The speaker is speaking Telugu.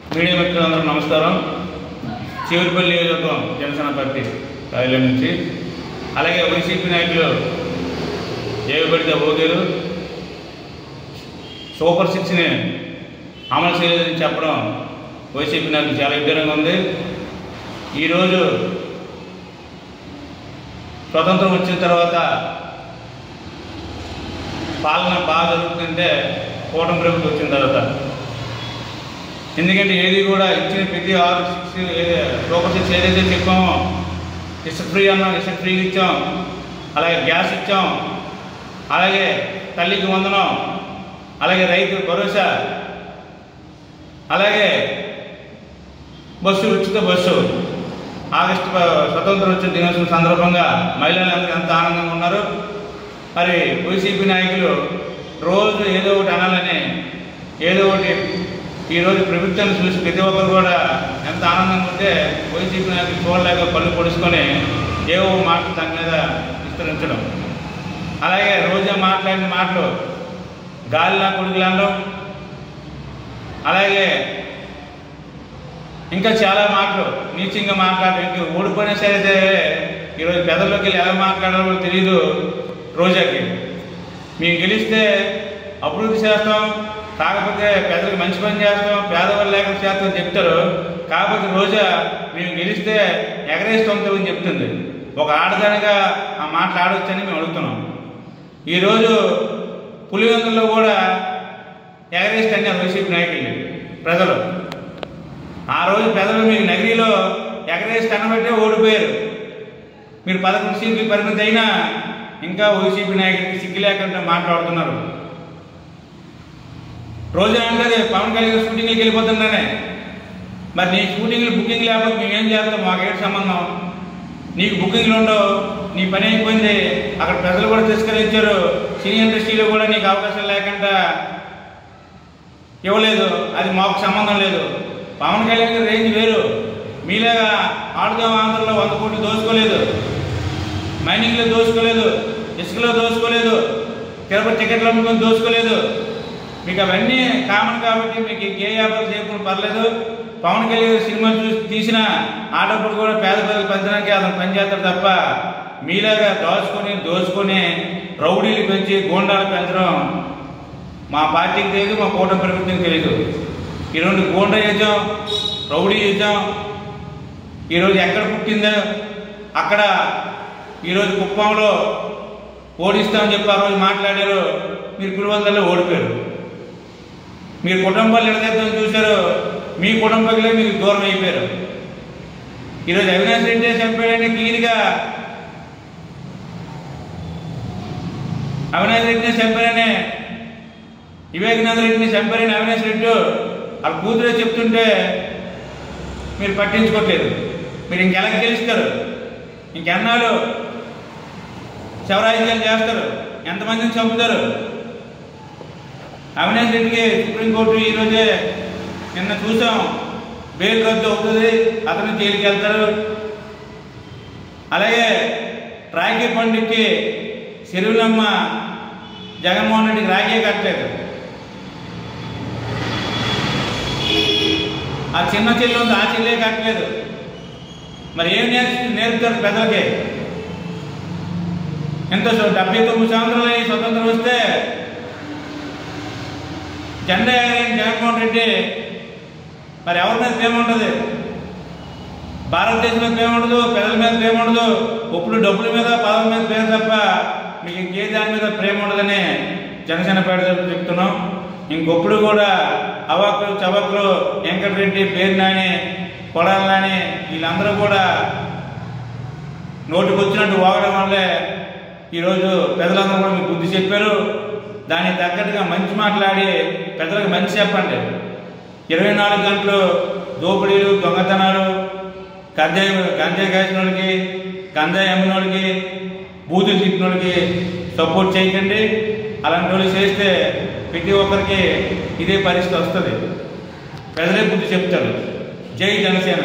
మీడియా మిత్రులందరూ నమస్కారం. చివరిపల్లి నియోజకవర్గం జనసేన పార్టీ కార్యాలయం నుంచి, అలాగే వైసీపీ నాయకులు ఏవబడితే ఓగేరు సూపర్ 6ని అమలు చేయలేదని చెప్పడం వైసీపీ నాయకులు చాలా విడ్డూరంగా ఉంది. ఈరోజు స్వతంత్రం వచ్చిన తర్వాత పాలన బాగా జరుగుతుందంటే కూటమి ప్రభుత్వం వచ్చిన తర్వాత. ఎందుకంటే ఏది కూడా ఇచ్చిన ప్రతి 6 సూపర్ 6 ఏదైతే చెప్పామో, ఇసుక ఫ్రీ అన్నాం, ఇసుక ఫ్రీగా ఇచ్చాం, అలాగే గ్యాస్ ఇచ్చాం, అలాగే తల్లికి వందనం, అలాగే రైతు భరోసా, అలాగే బస్సు ఉచిత బస్సు. ఆగస్టు స్వతంత్రం వచ్చిన దినోత్సవం సందర్భంగా మహిళలందరూ ఎంత ఆనందంగా ఉన్నారు. మరి వైసీపీ నాయకులు రోజు ఏదో ఒకటి అనాలని, ఏదో ఒకటి ఈరోజు ప్రభుత్వాన్ని చూసి ప్రతి ఒక్కరు కూడా ఎంత ఆనందంగా ఉంటే వైసీపీ నాయకులు చూడలేక పళ్ళు పొడుచుకొని ఏవో మాటలు దాని మీద విస్తరించడం, అలాగే రోజా మాట్లాడిన మాటలు గాలిలా కొడుకులాండం, అలాగే ఇంకా చాలా మాటలు నీచంగా మాట్లాడడం. ఇంక ఓడిపోయినా సరే ఈరోజు పెదల్లోకి వెళ్ళి ఎలా మాట్లాడాలో తెలియదు రోజాకి. మేము గెలిస్తే అభివృద్ధి చేస్తాం, కాకపోతే పెద్దలకు మంచి పని చేస్తాం, పేదవాళ్ళు లేకుండా చేస్తాం చెప్తారు. కాకపోతే రోజా మేము గెలిస్తే ఎగరేస్తామని చెప్తుంది. ఒక ఆడదానిగా ఆ మాటలు ఆడవచ్చని మేము అడుగుతున్నాం. ఈరోజు పులివెందుల్లో కూడా ఎగరేస్తాన్ని వైసీపీ నాయకులు ప్రజలు. ఆ రోజు ప్రజలు మీకు నగరిలో ఎగరేసి కనబట్టే ఓడిపోయారు. మీరు 11 సీట్లు పరిమితి అయినా ఇంకా వైసీపీ నాయకుడికి సిగ్గు లేకుండా మాట్లాడుతున్నారు. రోజు అంటే పవన్ కళ్యాణ్ షూటింగ్కి వెళ్ళిపోతున్నానే, మరి నీ షూటింగ్లు బుకింగ్ లేకపోతే మేమేం చేస్తాం? మాకేంటి సంబంధం? నీకు బుకింగ్లు ఉండవు, నీ పని అయిపోయింది. అక్కడ ప్రజలు కూడా తిరస్కరించారు. సినీ ఇండస్ట్రీలో కూడా నీకు అవకాశం లేకుండా ఇవ్వలేదు. అది మాకు సంబంధం లేదు. పవన్ కళ్యాణ్ గారి రేంజ్ వేరు. మీలాగా ఆడుదాం ఆంధ్రలో 100 కోట్లు దోచుకోలేదు, మైనింగ్లో దోచుకోలేదు, ఇసుకలో దోచుకోలేదు, తిరుపతి టికెట్లు అమ్ముకొని దోచుకోలేదు. మీకు అవన్నీ కామన్ కాబట్టి మీకు ఏ వ్యాపారం చేయకుండా పర్లేదు. పవన్ కళ్యాణ్ సినిమా చూసి తీసిన ఆటప్పుడు కూడా పేద ప్రజలు పెంచడానికి అతను పనిచేస్తాడు తప్ప మీలాగా దోచుకొని రౌడీలు పెంచి గోండాలు పెంచడం మా పార్టీకి తెలియదు, మా కూటమి ప్రభుత్వం తెలియదు. ఈ రెండు గోండా యుద్ధం, రౌడీ యుద్ధం ఈరోజు ఎక్కడ పుట్టిందో అక్కడ ఈరోజు కుప్పంలో ఓడిస్తామని చెప్పి ఆ రోజు మాట్లాడారు. మీరు పులివెందుల్లో ఓడిపోయారు. మీరు కుటుంబాలు ఎడతెత్తం చూశారు, మీ కుటుంబాలే మీకు దూరం అయిపోయారు. ఈరోజు అవినాష్ రెడ్డి చంపాడని క్లియర్గా అవినాష్ రెడ్డిని చంపారని, వివేకానంద రెడ్డిని చంపారని అవినాష్ రెడ్డి వాళ్ళ కూతురే చెప్తుంటే మీరు పట్టించుకోవట్లేదు. మీరు ఇంకెలా గెలుస్తారు? ఇంకెన్నాళ్ళు శవరాజ్యాలు చేస్తారు? ఎంతమందిని చంపుతారు? అవినాష్ రెడ్డికి సుప్రీంకోర్టు ఈరోజే నిన్న చూసాం బెయిల్ రద్దు అవుతుంది, అతను జైలుకి వెళ్తారు. అలాగే రాఖీ పండుగకి సిరులమ్మ జగన్మోహన్ రెడ్డికి రాఖీ కట్టలేదు. ఆ చిన్న చెల్లి ఉంది, ఆ చెల్లే కట్టలేదు. మరి ఏం నేర్పుతారు ప్రజలకి? ఎంత 79 సంవత్సరాలు స్వతంత్రం వస్తే జెండా జగన్మోహన్ రెడ్డి మరి ఎవరి మీద ప్రేమ ఉంటుంది? భారతదేశం మీద ప్రేమ ఉండదు, ప్రజల మీద ప్రేమ ఉండదు. ఇప్పుడు డబ్బుల మీద పదవుల మీద ప్రేమ తప్ప మీకు ఇంకే దాని మీద ప్రేమ ఉండదని జనసేన పార్టీ చెప్తున్నాం. ఇంకొప్పుడు కూడా అవాకులు చవకులు వెంకటరెడ్డి, పేర్నాని, కొడాలని వీళ్ళందరూ కూడా నోటికి వచ్చినట్టు వాగడం వల్లే ఈరోజు పెద్దలందరూ కూడా మీకు బుద్ధి చెప్పారు. దానికి తగ్గట్టుగా మంచి మాట్లాడి పెద్దలకు మంచి చెప్పండి. 24 గంటలు దోపిడీలు, దొంగతనాలు, గంజాయి కాసిన వాళ్ళకి, గంజాయి అమ్మిన వాళ్ళకి, బూతులు తిట్టిన వాళ్ళకి సపోర్ట్ చేయకండి. అలాంటి వాళ్ళు చేస్తే ప్రతి ఒక్కరికి ఇదే పరిస్థితి వస్తుంది. ప్రజలే బుద్ధి చెప్తారు. జై జనసేన.